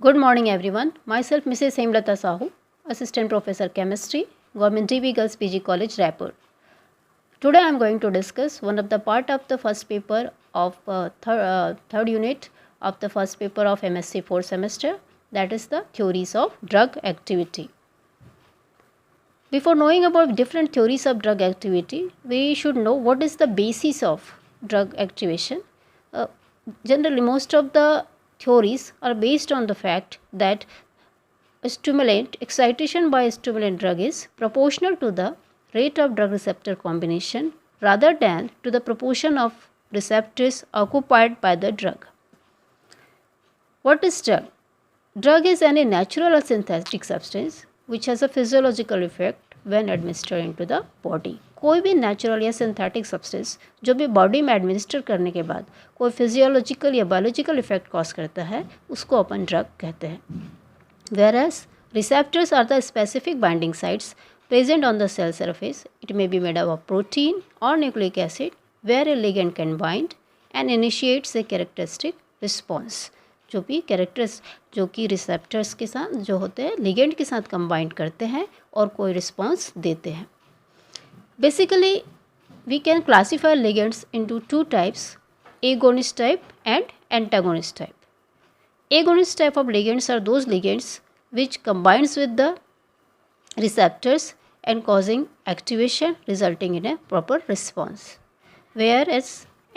Good morning everyone. Myself Mrs. Hemlata Sahu, Assistant Professor Chemistry, Government DB Girls PG College, Raipur. Today I am going to discuss one of the part of the first paper of third unit of the first paper of MSc 4th semester, that is the theories of drug activity. Before knowing about different theories of drug activity, we should know what is the basis of drug activation. Generally, most of the theories are based on the fact that excitation by a stimulant drug is proportional to the rate of drug receptor combination rather than to the proportion of receptors occupied by the drug. What is drug? Drug is any natural or synthetic substance which has a physiological effect when administered into the body. कोई भी natural या synthetic substance जो भी body में administer करने के बाद कोई फिजियोलॉजिकल या बायोलॉजिकल इफेक्ट कॉज करता है उसको अपन ड्रग कहते हैं. Whereas receptors are the specific binding sites present on the cell surface. It may be made up of protein or nucleic acid where a ligand can bind and initiates a characteristic response. जो भी characters जो कि receptors के साथ जो होते हैं ligand के साथ कंबाइंड करते हैं और कोई रिस्पॉन्स देते हैं. Basically we can classify ligands into two types, agonist type and antagonist type. Agonist type of ligands are those ligands which combines with the receptors and causing activation resulting in a proper response. Whereas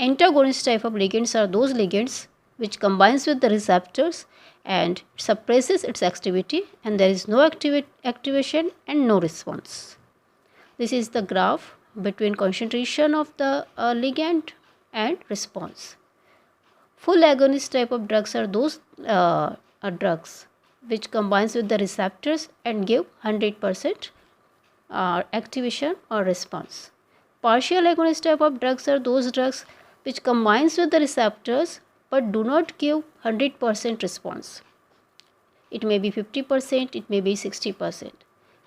antagonist type of ligands are those ligands which combines with the receptors and suppresses its activity and there is no activation and no response. This is the graph between concentration of the ligand and response. Full agonist type of drugs are those drugs which combines with the receptors and give 100% activation or response. Partial agonist type of drugs are those drugs which combines with the receptors but do not give 100% response. It may be 50%, it may be 60%.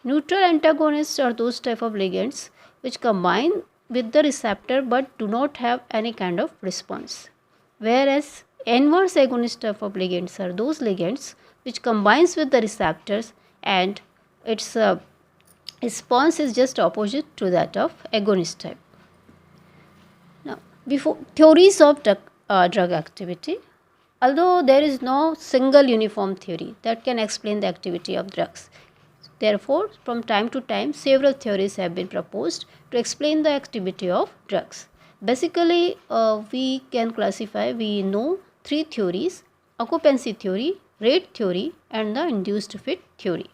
Neutral antagonists are those type of ligands which combine with the receptor but do not have any kind of response. Whereas inverse agonist type of ligands are those ligands which combines with the receptors and its response is just opposite to that of agonist type. Now, before theories of drug activity, although there is no single uniform theory that can explain the activity of drugs, therefore from time to time several theories have been proposed to explain the activity of drugs. Basically, we know three theories: occupancy theory, rate theory and the induced fit theory.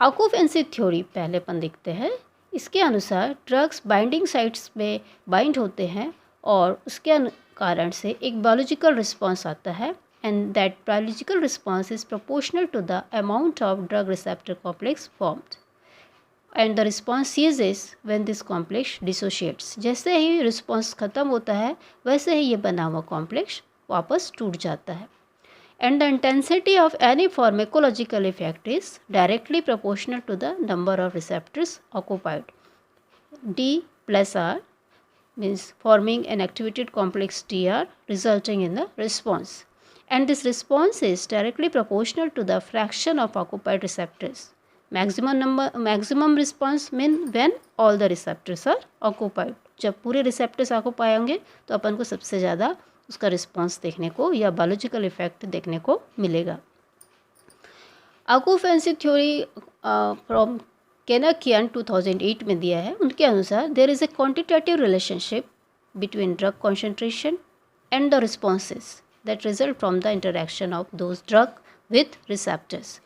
Occupancy theory पहले अपन देखते हैं. इसके अनुसार drugs binding sites में bind होते हैं और उसके कारण से एक बायोलॉजिकल रिस्पॉन्स आता है and that biological response is proportional to the amount of drug receptor complex formed. And the response ceases when this complex dissociates. जैसे ही रिस्पॉन्स ख़त्म होता है वैसे ही ये बना हुआ कॉम्प्लेक्स वापस टूट जाता है. And the intensity of any pharmacological effect is directly proportional to the number of receptors occupied. D plus R means forming an activated complex DR resulting in the response. And this response is directly proportional to the fraction of occupied receptors. Maximum response mean when all the receptors are occupied. जब पूरे receptors occupied होंगे तो अपन को सबसे ज़्यादा उसका response देखने को या बायोलॉजिकल इफेक्ट देखने को मिलेगा. ऑक्यूपेंसी थ्योरी फ्रॉम केनाकियन 2008 में दिया है. उनके अनुसार there is a quantitative relationship between drug concentration and the responses that result from the interaction of those drug with receptors.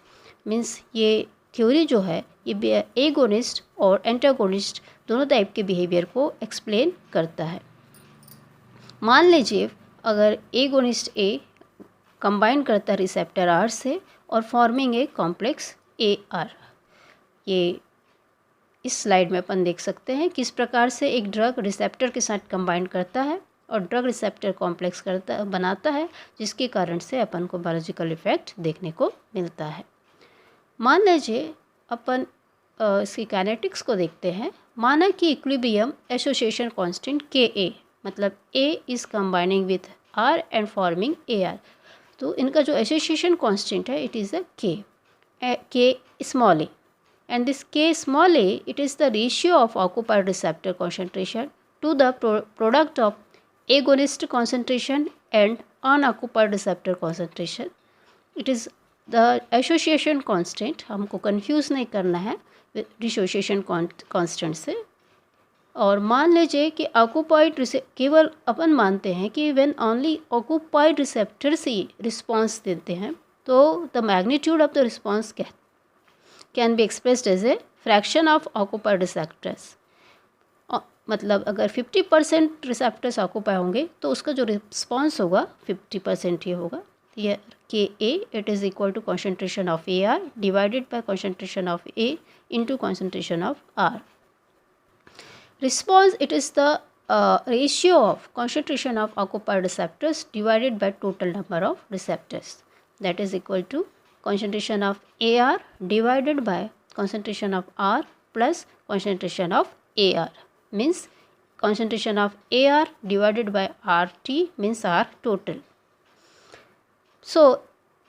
Means ये थ्योरी जो है ये एगोनिस्ट और एंटागोनिस्ट दोनों टाइप के बिहेवियर को एक्सप्लेन करता है. मान लीजिए अगर एगोनिस्ट ए कंबाइन करता है रिसेप्टर आर से और forming a complex A R. ये इस स्लाइड में अपन देख सकते हैं किस प्रकार से एक ड्रग रिसेप्टर के साथ कंबाइन करता है और ड्रग रिसेप्टर कॉम्प्लेक्स बनाता है जिसके कारण से अपन को बायोलॉजिकल इफेक्ट देखने को मिलता है. मान लीजिए अपन इसकी काइनेटिक्स को देखते हैं. माना कि इक्विलिब्रियम एसोसिएशन कांस्टेंट के ए मतलब A is combining with R and forming AR. तो इनका जो एसोसिएशन कांस्टेंट है इट इज़ अ के small A, and this K small a, it is the ratio of occupied receptor concentration to the product of agonist concentration and unoccupied receptor concentration. It is the association constant, हमको confuse नहीं करना है dissociation constant से। और मान लीजिए कि occupied केवल अपन मानते हैं कि when only occupied receptors he response देते हैं तो the magnitude of the response can be expressed as a fraction of occupied receptors. मतलब अगर 50% रिसेप्टर्स ऑक्यूपाई होंगे तो उसका जो रिस्पॉन्स होगा 50% ही होगा। ये K A it is equal to concentration of A R divided by concentration of A into concentration of R. Response it is the ratio of concentration of occupied receptors divided by total number of receptors, that is equal to concentration of AR divided by concentration of R plus concentration of AR, means concentration of AR divided by RT means R total. So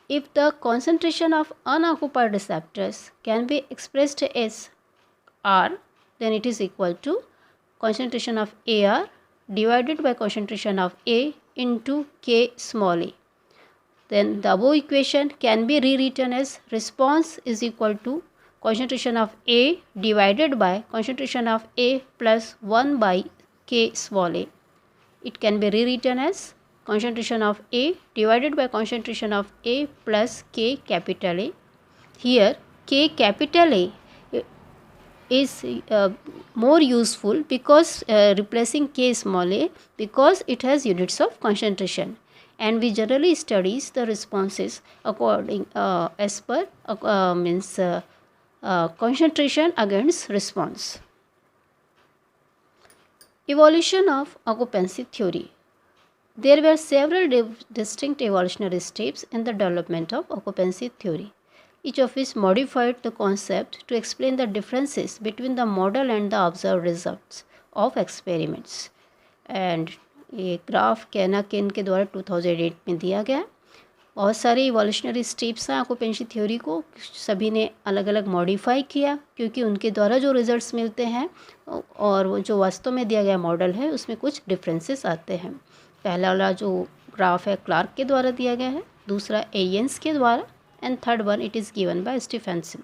if the concentration of unoccupied receptors can be expressed as R, then it is equal to concentration of AR divided by concentration of A into K small a. Then the above equation can be rewritten as response is equal to concentration of A divided by concentration of A plus 1 by K small a. It can be rewritten as concentration of A divided by concentration of A plus K capital A. Here K capital A is more useful because replacing K small a, because it has units of concentration. And we generally studies the responses according as per means concentration against response. Evolution of occupancy theory. There were several distinct evolutionary steps in the development of occupancy theory, each of which modified the concept to explain the differences between the model and the observed results of experiments. And ये graph केनाकिन के द्वारा 2008 में दिया गया। बहुत सारे evolutionary steps हैं occupancy theory को, सभी ने अलग अलग मॉडिफाई किया क्योंकि उनके द्वारा जो रिजल्ट्स मिलते हैं और वो जो वास्तव में दिया गया मॉडल है उसमें कुछ डिफरेंसेस आते हैं। पहला वाला जो ग्राफ है क्लार्क के द्वारा दिया गया है, दूसरा एयंस के द्वारा, and third one it is given by Stephenson.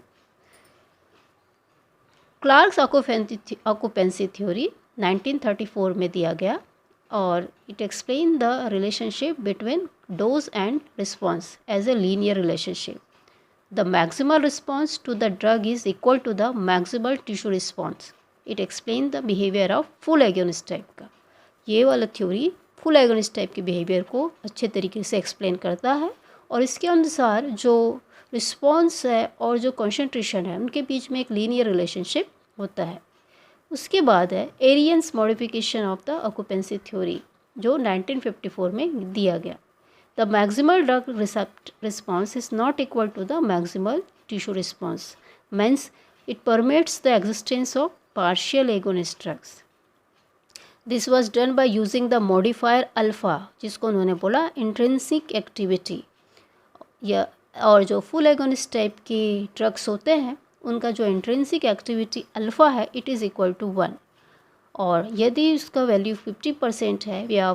Clarks occupancy theory 1934 में दिया गया और it explain the relationship between dose and response as a linear relationship. The maximal response to the drug is equal to the maximal tissue response. It explain the behavior of full agonist type का। ये वाला theory full agonist type के behaviour को अच्छे तरीके से explain करता है और इसके अनुसार जो रिस्पॉन्स है और जो कॉन्सेंट्रेशन है उनके बीच में एक लीनियर रिलेशनशिप होता है। उसके बाद है Ariens modification of the occupancy theory जो 1954 में दिया गया। The maximal drug response is not equal to the maximal tissue response, means it permits the existence of partial agonist drugs. This was done by using the modifier alpha, जिसको उन्होंने बोला intrinsic activity. या और जो full agonist type की drugs होते हैं उनका जो इंट्रिंसिक एक्टिविटी अल्फ़ा है इट इज़ इक्वल टू 1, और यदि उसका वैल्यू 50% है या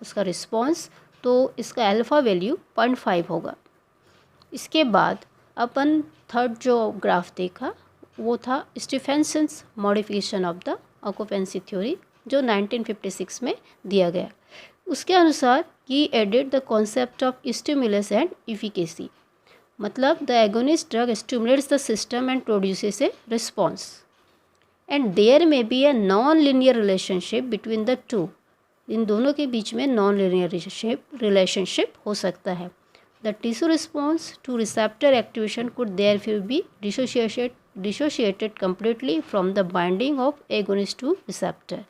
उसका रिस्पॉन्स तो इसका अल्फ़ा वैल्यू 0.5 होगा। इसके बाद अपन थर्ड जो ग्राफ देखा वो था Stephenson's modification of the occupancy theory जो 1956 में दिया गया। उसके अनुसार ही added the concept of stimulus and efficacy, मतलब the agonist drug stimulates the system and produces a response and there may be a non linear relationship between the two. इन दोनों के बीच में नॉन लीनियर रिलेशनशिप हो सकता है। The tissue response to receptor activation could therefore be dissociated completely from the binding of agonist to receptor.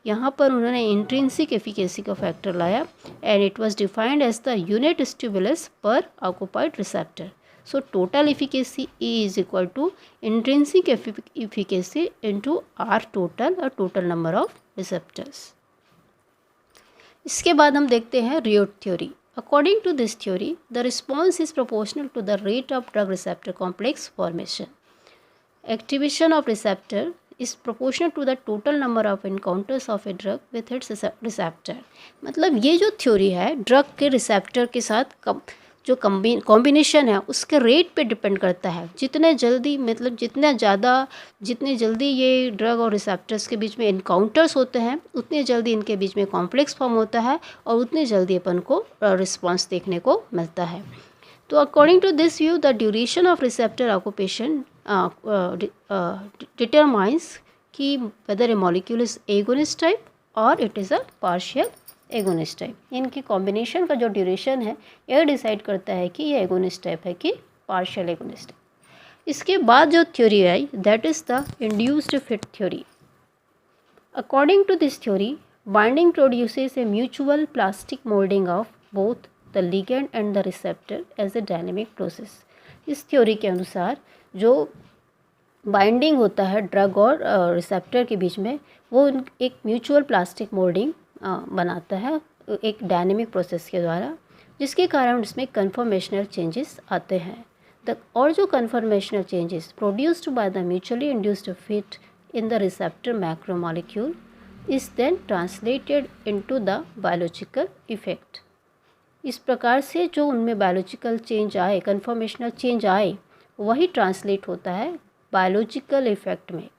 यहाँ पर उन्होंने इंट्रिंसिक एफिकेसी का फैक्टर लाया and it was defined as the unit stimulus per occupied receptor. So total efficacy E is equal to intrinsic efficacy into R total और total number of receptors. इसके बाद हम देखते हैं rate theory. According to this theory, the response is proportional to the rate of drug receptor complex formation. Activation of receptor is proportional to the total number of encounters of a drug with its receptor. मतलब ये जो theory है drug के receptor के साथ जो combination है उसके रेट पे डिपेंड करता है। जितने जल्दी मतलब जितनी जल्दी ये ड्रग और रिसेप्टर्स के बीच में इनकाउंटर्स होते हैं उतनी जल्दी इनके बीच में कॉम्प्लेक्स फॉर्म होता है और उतनी जल्दी अपन को रिस्पॉन्स देखने को मिलता है। तो according to this view the duration of receptor occupation determines कि whether a molecule is agonist type और it is a partial agonist type. इनकी कॉम्बिनेशन का जो ड्यूरेशन है यह डिसाइड करता है कि ये एगोनिस्ट टाइप है कि पार्शियल एगोनिस्ट। इसके बाद जो थ्योरी आई that is the induced fit theory. According to this theory binding produces a mutual plastic moulding of both the ligand and the receptor as a dynamic process. इस theory के अनुसार जो binding होता है ड्रग और receptor के बीच में वो एक म्यूचुअल प्लास्टिक मोल्डिंग बनाता है एक डायनेमिक प्रोसेस के द्वारा, जिसके कारण उसमें कन्फॉर्मेशनल चेंजेस आते हैं। और जो conformational changes produced by the mutually induced fit in the receptor macromolecule is then translated into the biological effect. इस प्रकार से जो उनमें बायोलॉजिकल चेंज आए, कन्फॉर्मेशनल चेंज आए, वही ट्रांसलेट होता है बायोलॉजिकल इफ़ेक्ट में।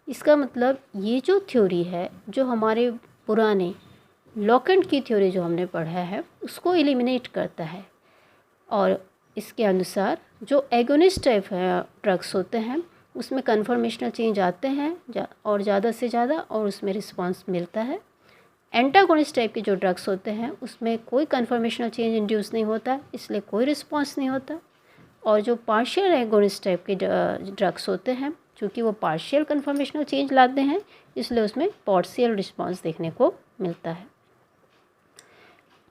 इसका मतलब ये जो थ्योरी है जो हमारे पुराने लॉकेंट की थ्योरी जो हमने पढ़ा है उसको एलिमिनेट करता है और इसके अनुसार जो एगोनिस्ट टाइप है ड्रग्स होते हैं उसमें कन्फॉर्मेशनल चेंज आते हैं और ज़्यादा से ज़्यादा और उसमें रिस्पांस मिलता है। एंटागोनिस्ट टाइप के जो ड्रग्स होते हैं उसमें कोई कन्फॉर्मेशनल चेंज इंड्यूस नहीं होता, इसलिए कोई रिस्पांस नहीं होता। और जो पार्शियल एगोनिस्ट टाइप के ड्रग्स होते हैं क्योंकि वो पार्शियल कन्फॉर्मेशनल चेंज लाते हैं इसलिए उसमें पार्शियल रिस्पांस देखने को मिलता है।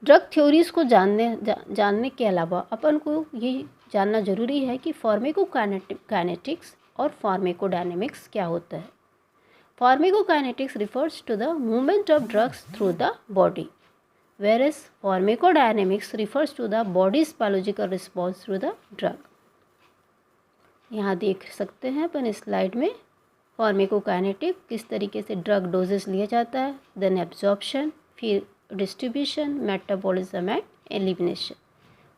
ड्रग थ्योरीज को जानने के अलावा अपन को ये जानना ज़रूरी है कि फार्मेकोकाइनेटिक्स और फार्मेकोडायनेमिक्स क्या होता है। Pharmacokinetics refers to the movement of drugs through the body, whereas pharmacodynamics refers to the body's biological response to the drug. यहाँ देख सकते हैं अपन इस स्लाइड में फार्मेकोकाइनेटिक किस तरीके से ड्रग डोजेस लिया जाता है, देन एब्जॉर्प्शन, फिर डिस्ट्रीब्यूशन, मेटाबॉलिज्म एंड एलिमिनेशन।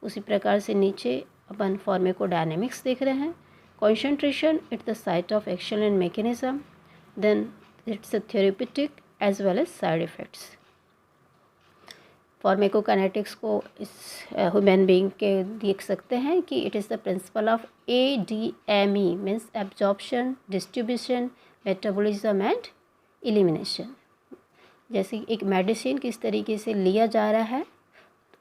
उसी प्रकार से नीचे अपन फार्मेकोडायनेमिक्स देख रहे हैं। Concentration at the site of action and mechanism, then it's a therapeutic as well as side effects. Pharmacokinetics को इस ह्यूमन बीइंग के देख सकते हैं कि it is the principle of ADME means absorption, distribution, metabolism and elimination. जैसे एक medicine किस तरीके से लिया जा रहा है,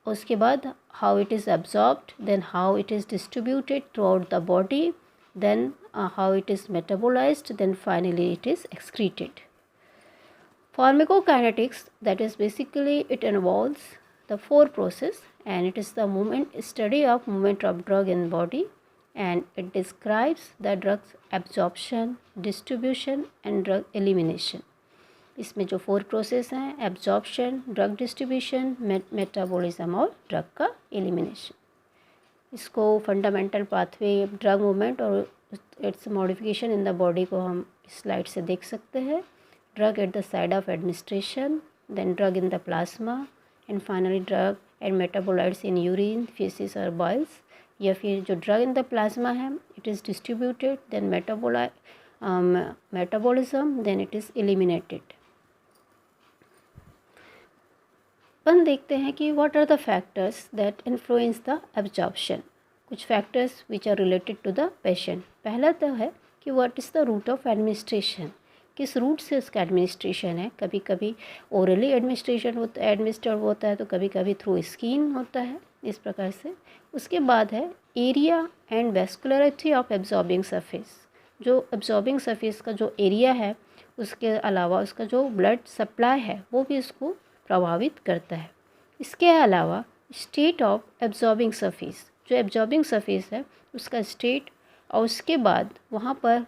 उसके बाद how it is absorbed, then how it is distributed throughout the body, then how it is metabolised, then finally it is excreted. Pharmacokinetics, that is basically it involves the 4 process and it is the study of movement of drug in body and it describes the drug's absorption, distribution and drug elimination. इसमें जो 4 process हैं absorption, drug distribution, metabolism और drug का elimination. इसको fundamental pathway drug movement और its modification in the body को हम slide से देख सकते हैं। Drug at the side of administration, then drug in the plasma and finally drug and metabolites in urine, faeces और बॉइल्स। या फिर जो ड्रग इन द प्लाज्मा है it is distributed, then metabolism, then it is eliminated. अपन देखते हैं कि what are the factors that influence the absorption. कुछ factors which are related to the patient. पहला तो है कि what is the route of administration, किस रूट से उसका एडमिनिस्ट्रेशन है। कभी कभी ओरली एडमिनिस्टर होता है तो कभी कभी थ्रू स्किन होता है, इस प्रकार से। उसके बाद है area and vascularity of absorbing surface. जो एब्जॉर्बिंग सरफेस का जो एरिया है उसके अलावा उसका जो ब्लड सप्लाई है वो भी इसको प्रभावित करता है। इसके अलावा स्टेट ऑफ एब्जॉर्बिंग सरफेस, जो एब्जॉर्बिंग सरफेस है उसका स्टेट, और उसके बाद वहाँ पर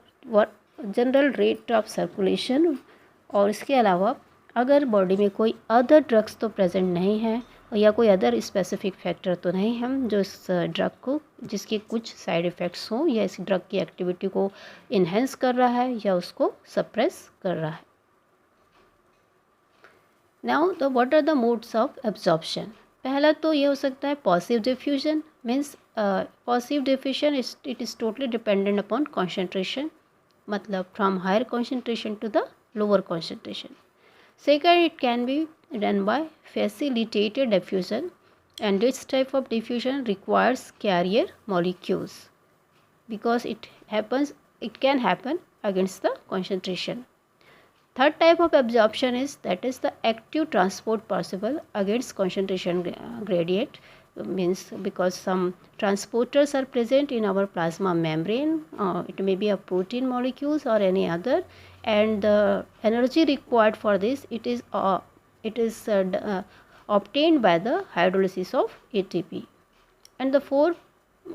जनरल रेट ऑफ सर्कुलेशन, और इसके अलावा अगर बॉडी में कोई अदर ड्रग्स तो प्रेजेंट नहीं है या कोई अदर स्पेसिफिक फैक्टर तो नहीं हम जो इस ड्रग को जिसके कुछ साइड इफ़ेक्ट्स हों या इस ड्रग की एक्टिविटी को इन्हेंस कर रहा है या उसको सप्रेस कर रहा है। Now the what are the modes of absorption. पहला तो ये हो सकता है passive diffusion, means passive diffusion it is totally dependent upon concentration, मतलब from higher concentration to the lower concentration. Second, it can be done by facilitated diffusion, and this type of diffusion requires carrier molecules because it can happen against the concentration. Third type of absorption is the active transport possible against concentration gradient, means because some transporters are present in our plasma membrane, it may be a protein molecules or any other, and the energy required for this it is obtained by the hydrolysis of ATP. And the fourth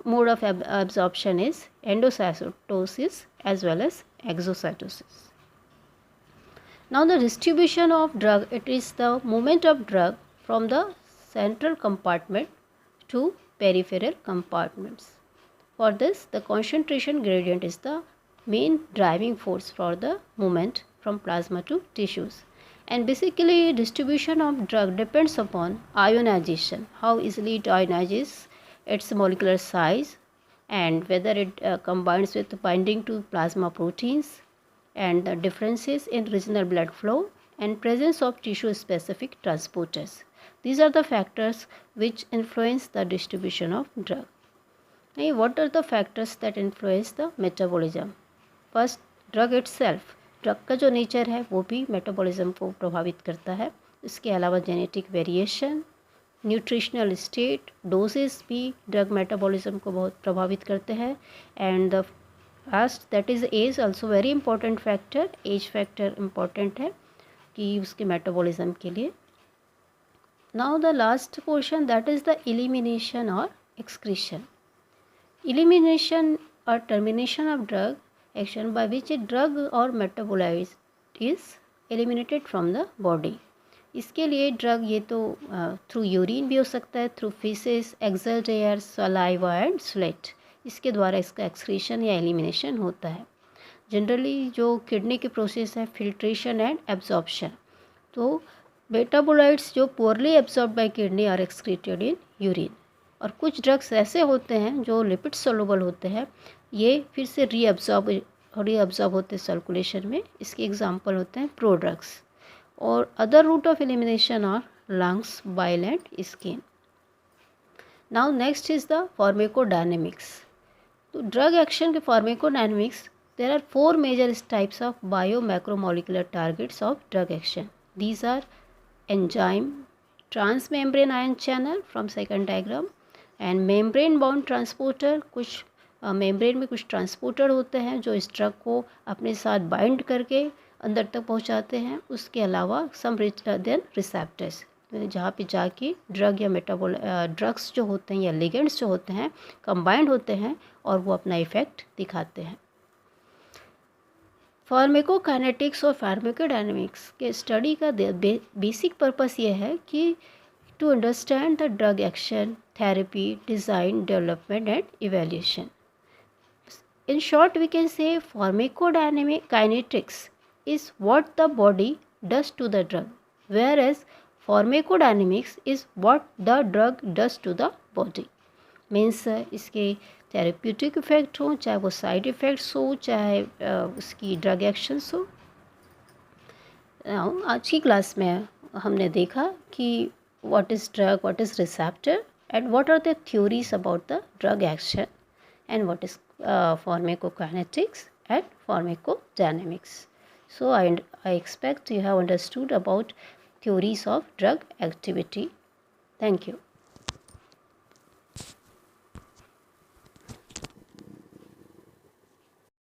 mode of absorption is endocytosis as well as exocytosis. Now the distribution of drug, it is the movement of drug from the central compartment to peripheral compartments. For this, the concentration gradient is the main driving force for the movement from plasma to tissues. And basically distribution of drug depends upon ionization, how easily it ionizes, its molecular size, and whether it combines with binding to plasma proteins, and the differences in regional blood flow and presence of tissue specific transporters. These are the factors which influence the distribution of drug. Now, what are the factors that influence the metabolism? First, drug itself. Drug का जो nature है वो भी metabolism को प्रभावित करता है। इसके अलावा genetic variation, nutritional state, doses भी ड्रग मेटाबॉलिज्म को बहुत प्रभावित करते हैं। And the last that is age also very important factor. Age factor important है कि उसके मेटाबॉलिज्म के लिए। Now the last portion that is the elimination और excretion. Elimination or termination of drug action by which a drug or metabolite is eliminated from the body. इसके लिए drug ये तो थ्रू यूरिन भी हो सकता है, through faeces, exhaled air, saliva and sweat, इसके द्वारा इसका एक्सक्रीशन या एलिमिनेशन होता है। जनरली जो किडनी के प्रोसेस है फिल्ट्रेशन एंड एब्जॉर्प्शन, तो मेटाबोलाइट्स जो poorly absorb by kidney are excreted in urine. और कुछ ड्रग्स ऐसे होते हैं जो लिपिड सोलुबल होते हैं, ये फिर से रीअब्जॉर्ब होते हैं सर्कुलेशन में। इसके एग्जांपल होते हैं प्रोड्रग्स। और other route of elimination are lungs, bile and skin. Now next is the pharmacodynamics. तो ड्रग एक्शन के pharmacodynamics, there are 4 major types of bio macromolecular targets of drug action. These are enzyme, transmembrane ion channel from second diagram, and membrane bound transporter. कुछ membrane में कुछ transporter होते हैं जो इस drug को अपने साथ बाइंड करके अंदर तक पहुंचाते हैं। उसके अलावा सम देन रिसेप्टर्स, जहाँ पे जाके ड्रग या ड्रग्स जो होते हैं या लिगेंड्स जो होते हैं कंबाइंड होते हैं और वो अपना इफेक्ट दिखाते हैं। फार्माकोकाइनेटिक्स और फार्माकोडायनेमिक्स के स्टडी का बेसिक पर्पस ये है कि to understand the drug action, therapy, design, development and evaluation. In short, we can say pharmacodynamic kinetics is what the body does to the drug, whereas pharmacodynamics is what the drug does to the body. Means इसके therapeutic effect हो, चाहे वो side effects हो, चाहे उसकी drug actions हो। आज की क्लास में हमने देखा कि what is drug, what is receptor, and what are the theories about the drug action, and what is pharmacokinetics and pharmacodynamics. So I expect you have understood about theories of drug activity. Thank you.